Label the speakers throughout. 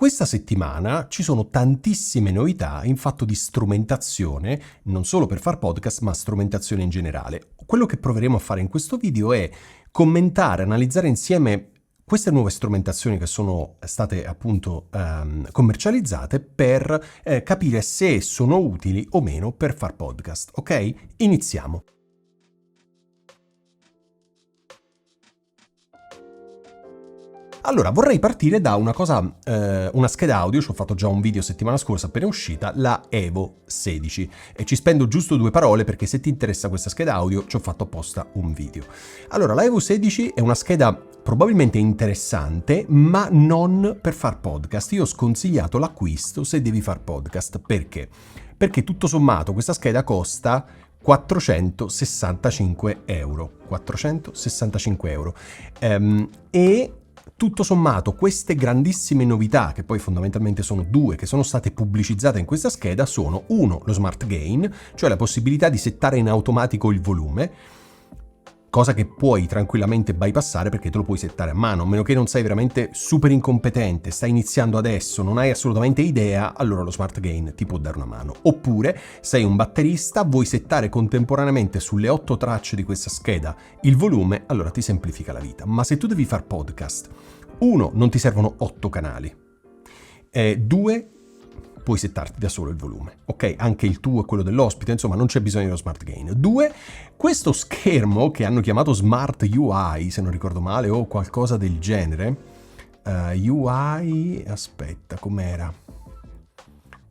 Speaker 1: Questa settimana ci sono tantissime novità in fatto di strumentazione, non solo per far podcast, ma strumentazione in generale. Quello che proveremo a fare in questo video è commentare, analizzare insieme queste nuove strumentazioni che sono state appunto commercializzate per capire se sono utili o meno per far podcast. Ok? Iniziamo. Allora, vorrei partire da una cosa, una scheda audio, ci ho fatto già un video settimana scorsa appena uscita, la Evo 16, e ci spendo giusto 2 parole perché se ti interessa questa scheda audio ci ho fatto apposta un video. Allora, la Evo 16 è una scheda probabilmente interessante, ma non per far podcast. Io ho sconsigliato l'acquisto se devi far podcast. Perché? Perché tutto sommato questa scheda costa 465 euro. 465 euro. E tutto sommato queste grandissime novità, che poi fondamentalmente sono 2 che sono state pubblicizzate in questa scheda, sono 1 lo Smart Gain, cioè la possibilità di settare in automatico il volume, cosa che puoi tranquillamente bypassare perché te lo puoi settare a mano, a meno che non sei veramente super incompetente, stai iniziando adesso, non hai assolutamente idea, allora lo Smart Gain ti può dare una mano. Oppure sei un batterista, vuoi settare contemporaneamente sulle 8 tracce di questa scheda il volume, allora ti semplifica la vita. Ma se tu devi far podcast, 1, non ti servono 8 canali, 2, puoi settarti da solo il volume, ok? Anche il tuo e quello dell'ospite, insomma non c'è bisogno dello Smart Gain. 2, questo schermo che hanno chiamato Smart UI, se non ricordo male, o qualcosa del genere, UI, aspetta, com'era?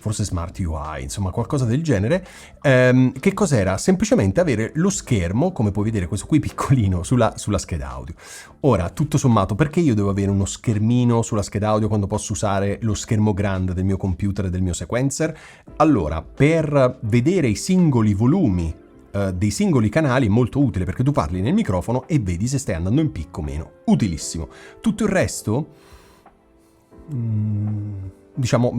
Speaker 1: Forse Smart UI, insomma qualcosa del genere, che cos'era? Semplicemente avere lo schermo, come puoi vedere questo qui piccolino, sulla scheda audio. Ora, tutto sommato, perché io devo avere uno schermino sulla scheda audio quando posso usare lo schermo grande del mio computer e del mio sequencer? Allora, per vedere i singoli volumi dei singoli canali è molto utile, perché tu parli nel microfono e vedi se stai andando in picco o meno. Utilissimo. Tutto il resto diciamo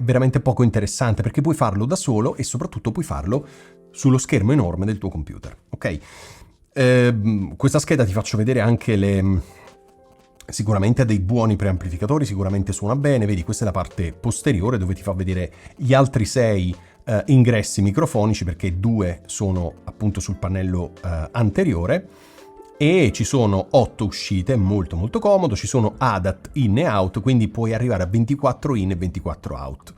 Speaker 1: veramente poco interessante, perché puoi farlo da solo e soprattutto puoi farlo sullo schermo enorme del tuo computer, ok? Questa scheda ti faccio vedere anche sicuramente ha dei buoni preamplificatori, sicuramente suona bene, vedi questa è la parte posteriore dove ti fa vedere gli altri 6 ingressi microfonici, perché 2 sono appunto sul pannello anteriore, e ci sono 8 uscite, molto molto comodo, ci sono ADAT in e out, quindi puoi arrivare a 24 in e 24 out.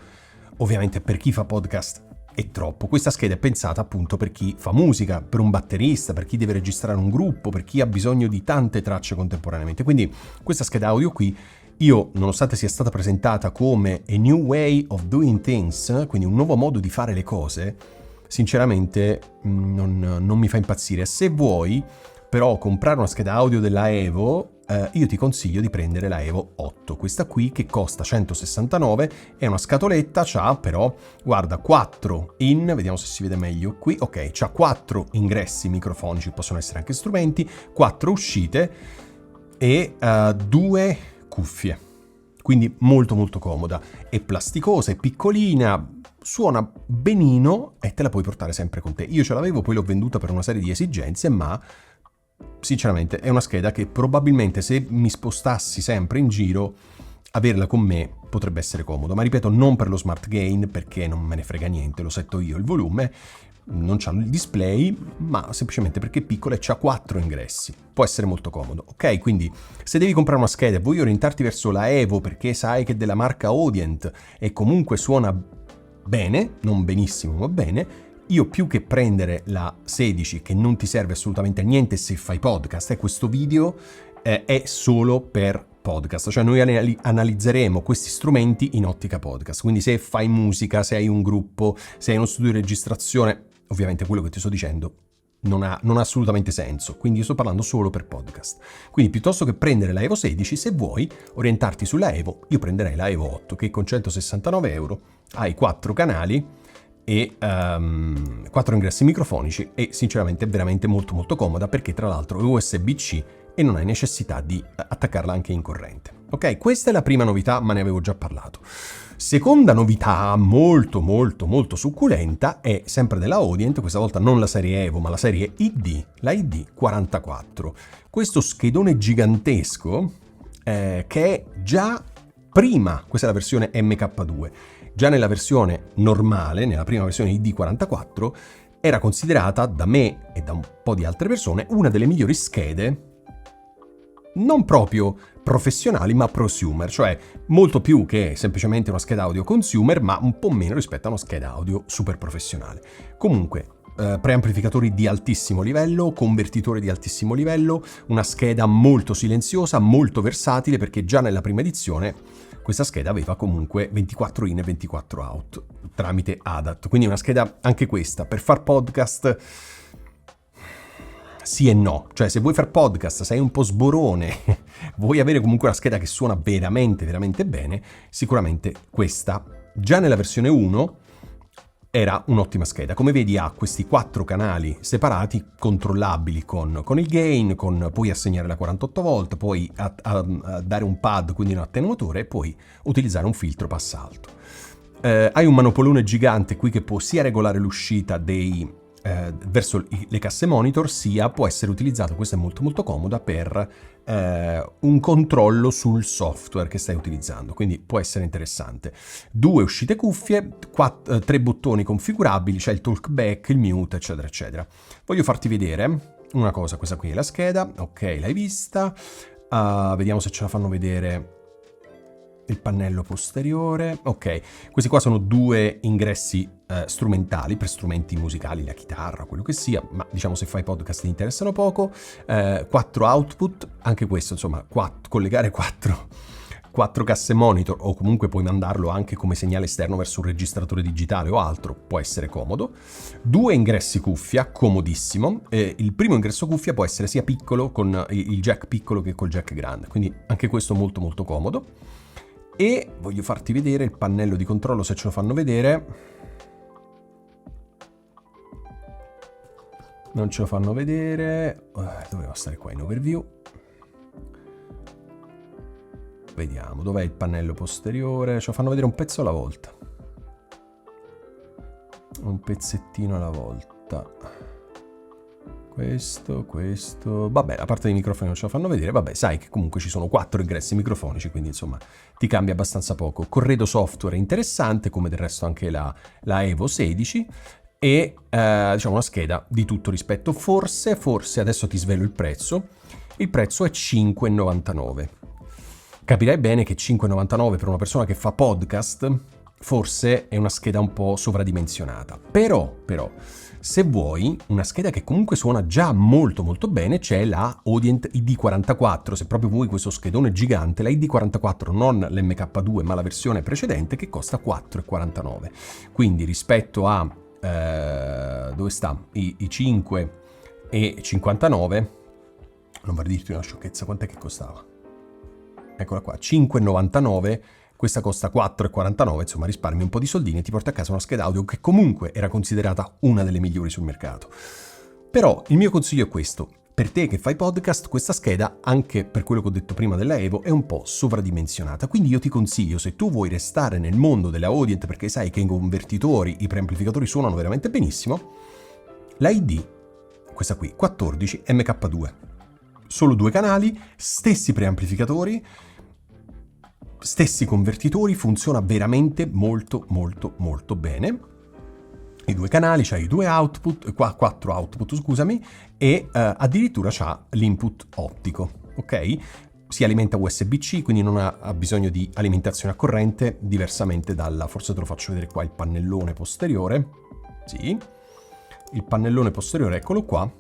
Speaker 1: Ovviamente per chi fa podcast è troppo, questa scheda è pensata appunto per chi fa musica, per un batterista, per chi deve registrare un gruppo, per chi ha bisogno di tante tracce contemporaneamente, quindi questa scheda audio qui, io, nonostante sia stata presentata come a new way of doing things, quindi un nuovo modo di fare le cose, sinceramente non mi fa impazzire. Se vuoi però comprare una scheda audio della Evo, io ti consiglio di prendere la Evo 8, questa qui che costa 169, è una scatoletta, c'ha però, guarda, 4 in, vediamo se si vede meglio qui, ok, c'ha 4 ingressi microfonici, possono essere anche strumenti, 4 uscite e 2 cuffie, quindi molto molto comoda, è plasticosa, è piccolina, suona benino e te la puoi portare sempre con te. Io ce l'avevo, poi l'ho venduta per una serie di esigenze, ma sinceramente è una scheda che probabilmente se mi spostassi sempre in giro, averla con me potrebbe essere comodo, ma ripeto, non per lo Smart Gain, perché non me ne frega niente, lo setto io il volume, non c'ha il display, ma semplicemente perché è piccola e c'ha 4 ingressi, può essere molto comodo, ok? Quindi se devi comprare una scheda e vuoi orientarti verso la Evo perché sai che è della marca Audient e comunque suona bene, non benissimo ma bene, io più che prendere la 16 che non ti serve assolutamente a niente se fai podcast, questo video è solo per podcast, cioè noi analizzeremo questi strumenti in ottica podcast, quindi se fai musica, se hai un gruppo, se hai uno studio di registrazione, ovviamente quello che ti sto dicendo non ha assolutamente senso, quindi io sto parlando solo per podcast. Quindi piuttosto che prendere la Evo 16, se vuoi orientarti sulla Evo, io prenderei la Evo 8 che con 169 euro hai 4 canali e 4 ingressi microfonici e sinceramente è veramente molto molto comoda, perché tra l'altro è USB-C e non hai necessità di attaccarla anche in corrente. Ok, questa è la prima novità, ma ne avevo già parlato. Seconda novità molto molto molto succulenta è sempre della Audient, questa volta non la serie Evo ma la serie ID, la ID44. Questo schedone gigantesco che è già prima, questa è la versione MK2, già nella versione normale, nella prima versione ID44, era considerata da me e da un po' di altre persone una delle migliori schede, non proprio professionali ma prosumer, cioè molto più che semplicemente una scheda audio consumer, ma un po' meno rispetto a una scheda audio super professionale. Comunque, preamplificatori di altissimo livello, convertitori di altissimo livello, una scheda molto silenziosa, molto versatile, perché già nella prima edizione questa scheda aveva comunque 24 in e 24 out tramite ADAT, quindi una scheda anche questa per far podcast sì e no, cioè se vuoi far podcast, sei un po' sborone, vuoi avere comunque una scheda che suona veramente veramente bene, sicuramente questa già nella versione 1 era un'ottima scheda. Come vedi ha questi 4 canali separati controllabili con il gain, puoi assegnare la 48 volt, puoi dare un pad, quindi un attenuatore, e puoi utilizzare un filtro passa alto. Hai un manopolone gigante qui che può sia regolare l'uscita verso le casse monitor, sia può essere utilizzato, questa è molto molto comoda, per un controllo sul software che stai utilizzando, quindi può essere interessante. 2 uscite cuffie, 3 bottoni configurabili, c'è il talkback, il mute, eccetera eccetera. Voglio farti vedere una cosa, questa qui è la scheda, ok, l'hai vista, vediamo se ce la fanno vedere. Il pannello posteriore, ok, questi qua sono 2 ingressi strumentali per strumenti musicali, la chitarra, quello che sia, ma diciamo se fai podcast ti interessano poco. 4 output, anche questo insomma, collegare 4 casse monitor, o comunque puoi mandarlo anche come segnale esterno verso un registratore digitale o altro, può essere comodo. 2 ingressi cuffia, comodissimo. Il primo ingresso cuffia può essere sia piccolo con il jack piccolo che col jack grande, quindi anche questo molto molto comodo. E voglio farti vedere il pannello di controllo, se ce lo fanno vedere. Non ce lo fanno vedere, doveva stare qua in overview. Vediamo, dov'è il pannello posteriore? Ce lo fanno vedere un pezzo alla volta. Un pezzettino alla volta. Questo, vabbè, a parte i microfoni non ce lo fanno vedere, vabbè, sai che comunque ci sono 4 ingressi microfonici, quindi insomma ti cambia abbastanza poco. Corredo software interessante, come del resto anche la Evo 16, e diciamo una scheda di tutto rispetto. Forse adesso ti svelo il prezzo è 5,99. Capirai bene che 5,99 per una persona che fa podcast forse è una scheda un po' sovradimensionata, però se vuoi una scheda che comunque suona già molto molto bene, c'è la Audient ID44, se proprio vuoi questo schedone gigante, la ID44, non l'MK2 ma la versione precedente, che costa 4,49. Quindi rispetto a dove sta? I 5,59, non vorrei dirti una sciocchezza, quant'è che costava? Eccola qua, 5,99. Questa costa 4,49, insomma risparmi un po' di soldini e ti porti a casa una scheda audio che comunque era considerata una delle migliori sul mercato. Però il mio consiglio è questo: per te che fai podcast, questa scheda, anche per quello che ho detto prima della Evo, è un po' sovradimensionata. Quindi io ti consiglio, se tu vuoi restare nel mondo della Audient, perché sai che i convertitori, i preamplificatori suonano veramente benissimo, la ID, questa qui, 14 MK2. Solo 2 canali, stessi preamplificatori, stessi convertitori, funziona veramente molto molto molto bene. I 2 canali, c'hai i 2 output, 4 output scusami, e addirittura c'ha l'input ottico, ok? Si alimenta USB-C, quindi non ha bisogno di alimentazione a corrente, diversamente forse te lo faccio vedere qua, il pannellone posteriore. Sì, il pannellone posteriore, eccolo qua.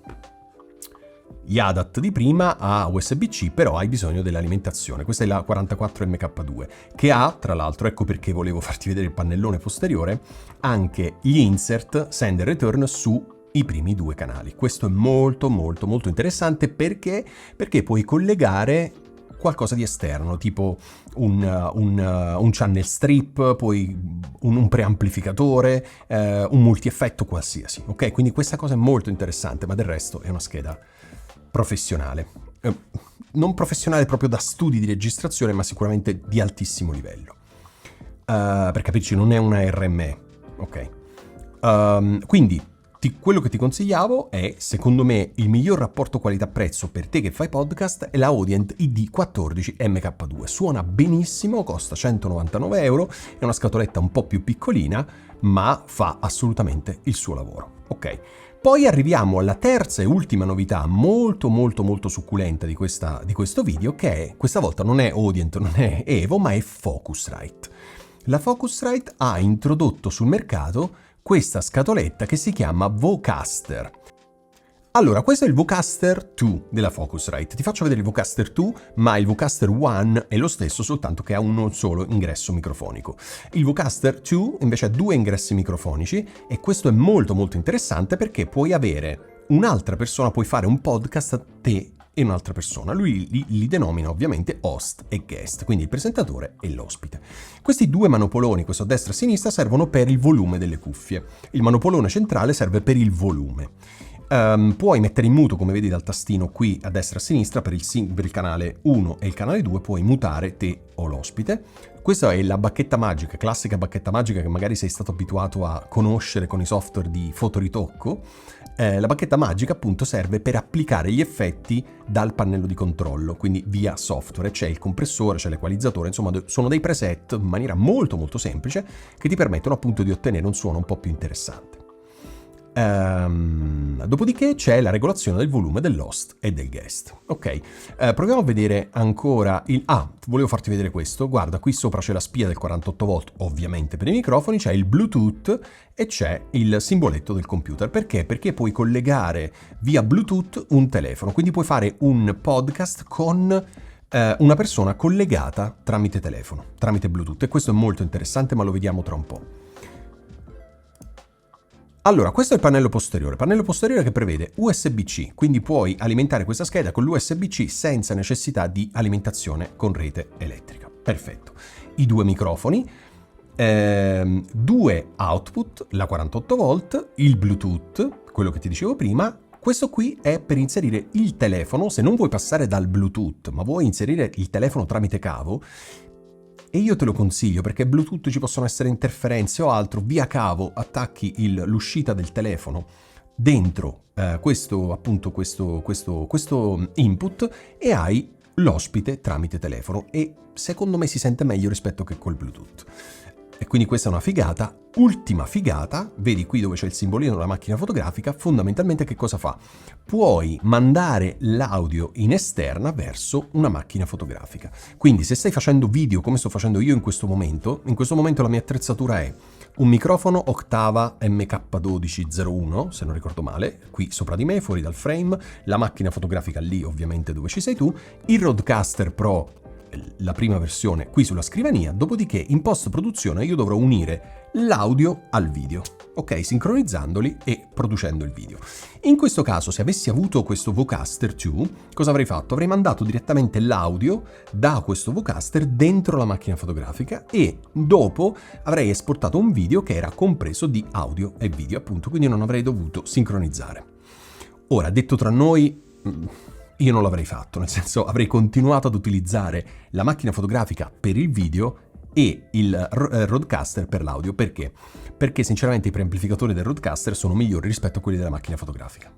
Speaker 1: Gli ADAT di prima ha USB-C, però hai bisogno dell'alimentazione. Questa è la 44 MK2, che ha, tra l'altro, ecco perché volevo farti vedere il pannellone posteriore, anche gli insert send e return sui primi 2 canali. Questo è molto molto molto interessante perché puoi collegare qualcosa di esterno, tipo un channel strip, poi un preamplificatore, un multieffetto qualsiasi, ok? Quindi questa cosa è molto interessante, ma del resto è una scheda professionale. Non professionale proprio da studi di registrazione, ma sicuramente di altissimo livello. Per capirci, non è una RME, ok? Quindi quello che ti consigliavo è, secondo me, il miglior rapporto qualità-prezzo per te che fai podcast, è la Audient ID14 MK2. Suona benissimo, costa 199 euro, è una scatoletta un po' più piccolina, ma fa assolutamente il suo lavoro. Ok. Poi arriviamo alla terza e ultima novità molto succulenta di questo video, che è, questa volta non è Audient, non è Evo, ma è Focusrite. La Focusrite ha introdotto sul mercato questa scatoletta che si chiama Vocaster. Allora, questo è il Vocaster 2 della Focusrite. Ti faccio vedere il Vocaster 2, ma il Vocaster 1 è lo stesso, soltanto che ha uno solo ingresso microfonico. Il Vocaster 2 invece ha 2 ingressi microfonici e questo è molto interessante perché puoi avere un'altra persona, puoi fare un podcast a te e un'altra persona. Lui li denomina ovviamente host e guest, quindi il presentatore e l'ospite. Questi 2 manopoloni, questo a destra e a sinistra, servono per il volume delle cuffie. Il manopolone centrale serve per il volume. Puoi mettere in muto, come vedi dal tastino qui a destra e a sinistra, per il canale 1 e il canale 2 puoi mutare te o l'ospite. Questa è la bacchetta magica, classica bacchetta magica che magari sei stato abituato a conoscere con i software di fotoritocco. La bacchetta magica appunto serve per applicare gli effetti dal pannello di controllo, quindi via software. C'è il compressore, c'è l'equalizzatore, insomma sono dei preset in maniera molto semplice che ti permettono appunto di ottenere un suono un po' più interessante. Dopodiché c'è la regolazione del volume dell'host e del guest. Ok, proviamo a vedere ancora volevo farti vedere questo. Guarda, qui sopra c'è la spia del 48 volt, ovviamente per i microfoni, c'è il Bluetooth e c'è il simboletto del computer. Perché? Perché puoi collegare via Bluetooth un telefono, quindi puoi fare un podcast con una persona collegata tramite telefono, tramite Bluetooth, e questo è molto interessante, ma lo vediamo tra un po'. Allora, questo è il pannello posteriore che prevede USB-C, quindi puoi alimentare questa scheda con l'USB-C senza necessità di alimentazione con rete elettrica. Perfetto. I 2 microfoni, 2 output, la 48 volt, il Bluetooth, quello che ti dicevo prima. Questo qui è per inserire il telefono, se non vuoi passare dal Bluetooth, ma vuoi inserire il telefono tramite cavo. E io te lo consiglio perché Bluetooth ci possono essere interferenze o altro, via cavo attacchi l'uscita del telefono dentro questo input e hai l'ospite tramite telefono, e secondo me si sente meglio rispetto che col Bluetooth. E quindi questa è una figata. Ultima figata, vedi qui dove c'è il simbolino della macchina fotografica, fondamentalmente che cosa fa? Puoi mandare l'audio in esterna verso una macchina fotografica. Quindi se stai facendo video come sto facendo io in questo momento la mia attrezzatura è un microfono Octava MK1201, se non ricordo male, qui sopra di me, fuori dal frame, la macchina fotografica lì ovviamente dove ci sei tu, il Rodecaster Pro, la prima versione, qui sulla scrivania. Dopodiché in post-produzione io dovrò unire l'audio al video, ok, sincronizzandoli e producendo il video. In questo caso, se avessi avuto questo Vocaster 2, cosa avrei fatto? Avrei mandato direttamente l'audio da questo Vocaster dentro la macchina fotografica e dopo avrei esportato un video che era compreso di audio e video, appunto, quindi non avrei dovuto sincronizzare. Ora, detto tra noi, io non l'avrei fatto, nel senso avrei continuato ad utilizzare la macchina fotografica per il video e il Rodecaster per l'audio. Perché? Perché sinceramente i preamplificatori del Rodecaster sono migliori rispetto a quelli della macchina fotografica.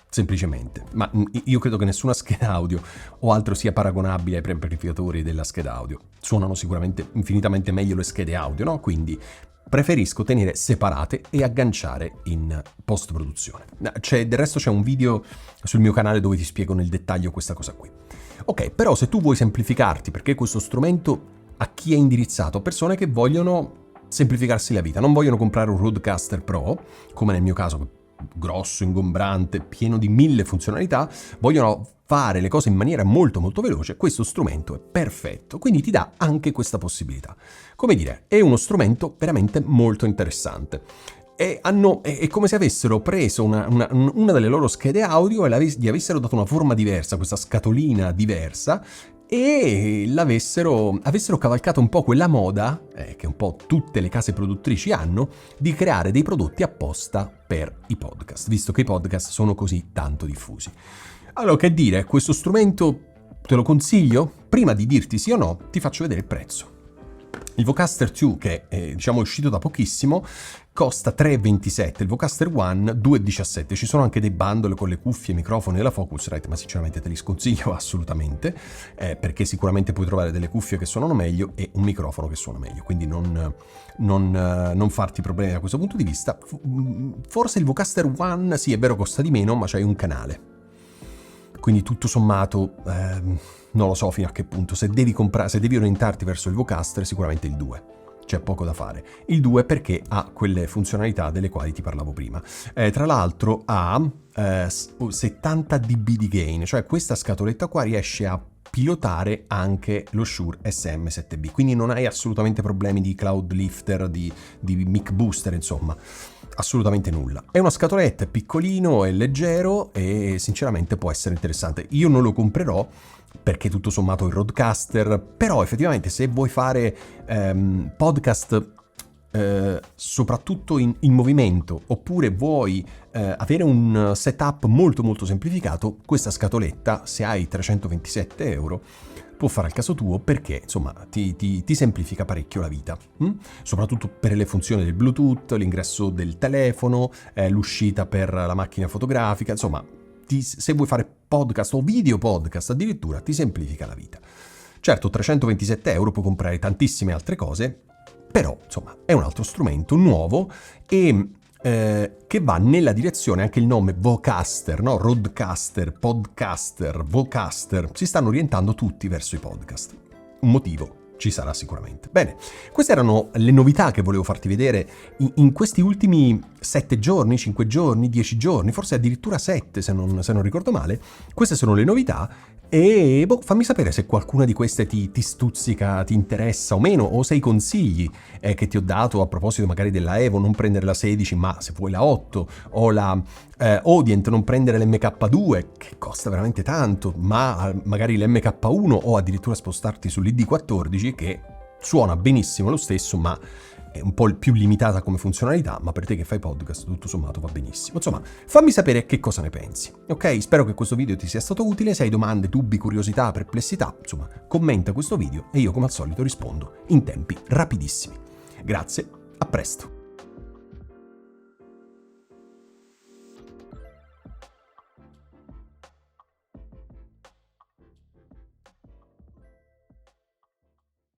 Speaker 1: Semplicemente. Ma io credo che nessuna scheda audio o altro sia paragonabile ai preamplificatori della scheda audio. Suonano sicuramente infinitamente meglio le schede audio, no? Quindi preferisco tenere separate e agganciare in post-produzione. Del resto c'è un video sul mio canale dove ti spiego nel dettaglio questa cosa qui. Ok, però se tu vuoi semplificarti, perché questo strumento a chi è indirizzato? A persone che vogliono semplificarsi la vita, non vogliono comprare un Rodecaster Pro, come nel mio caso, grosso, ingombrante, pieno di 1000 funzionalità, vogliono fare le cose in maniera molto veloce. Questo strumento è perfetto, quindi ti dà anche questa possibilità. Come dire, è uno strumento veramente molto interessante. È come se avessero preso una delle loro schede audio e gli avessero dato una forma diversa, questa scatolina diversa, e avessero cavalcato un po' quella moda, che un po' tutte le case produttrici hanno, di creare dei prodotti apposta per i podcast, visto che i podcast sono così tanto diffusi. Allora, che dire, questo strumento te lo consiglio? Prima di dirti sì o no, ti faccio vedere il prezzo. Il Vocaster 2, che è, diciamo, è uscito da pochissimo, costa 3,27, il Vocaster One 2,17. Ci sono anche dei bundle con le cuffie, microfoni e la Focusrite, ma sinceramente te li sconsiglio assolutamente, perché sicuramente puoi trovare delle cuffie che suonano meglio e un microfono che suona meglio, quindi non farti problemi da questo punto di vista. Forse il Vocaster One, sì, è vero, costa di meno, ma c'hai un canale. Quindi tutto sommato, non lo so fino a che punto. Se devi orientarti verso il Vocaster, sicuramente il 2. C'è poco da fare. Il 2 perché ha quelle funzionalità delle quali ti parlavo prima. Tra l'altro ha 70 dB di gain, cioè questa scatoletta qua riesce a pilotare anche lo Shure SM7B, quindi non hai assolutamente problemi di cloud lifter, di mic booster, insomma. Assolutamente nulla. È una scatoletta, è piccolino, è leggero e sinceramente può essere interessante. Io non lo comprerò perché tutto sommato il Rodecaster, però effettivamente se vuoi fare podcast soprattutto in movimento, oppure vuoi avere un setup molto molto semplificato, questa scatoletta, se hai 327 euro, può fare al caso tuo, perché insomma ti semplifica parecchio la vita, soprattutto per le funzioni del Bluetooth, l'ingresso del telefono, l'uscita per la macchina fotografica, insomma se vuoi fare podcast o video podcast addirittura ti semplifica la vita. Certo, 327 euro puoi comprare tantissime altre cose, però insomma è un altro strumento nuovo e che va nella direzione, anche il nome Vocaster, no? Rodecaster, Podcaster, Vocaster, si stanno orientando tutti verso i podcast. Un motivo ci sarà sicuramente. Bene, queste erano le novità che volevo farti vedere in questi ultimi 7 giorni, 5 giorni, 10 giorni, forse addirittura 7 se non ricordo male. Queste sono le novità e fammi sapere se qualcuna di queste ti stuzzica, ti interessa o meno, o se i consigli che ti ho dato a proposito magari della Evo, non prendere la 16 ma se vuoi la 8, o la Audient, non prendere l'MK2 che costa veramente tanto, ma magari l'MK1 o addirittura spostarti sull'ID14 che suona benissimo lo stesso, ma è un po' più limitata come funzionalità, ma per te che fai podcast tutto sommato va benissimo. Insomma, fammi sapere che cosa ne pensi, ok? Spero che questo video ti sia stato utile. Se hai domande, dubbi, curiosità, perplessità, insomma, commenta questo video e io come al solito rispondo in tempi rapidissimi. Grazie, a presto!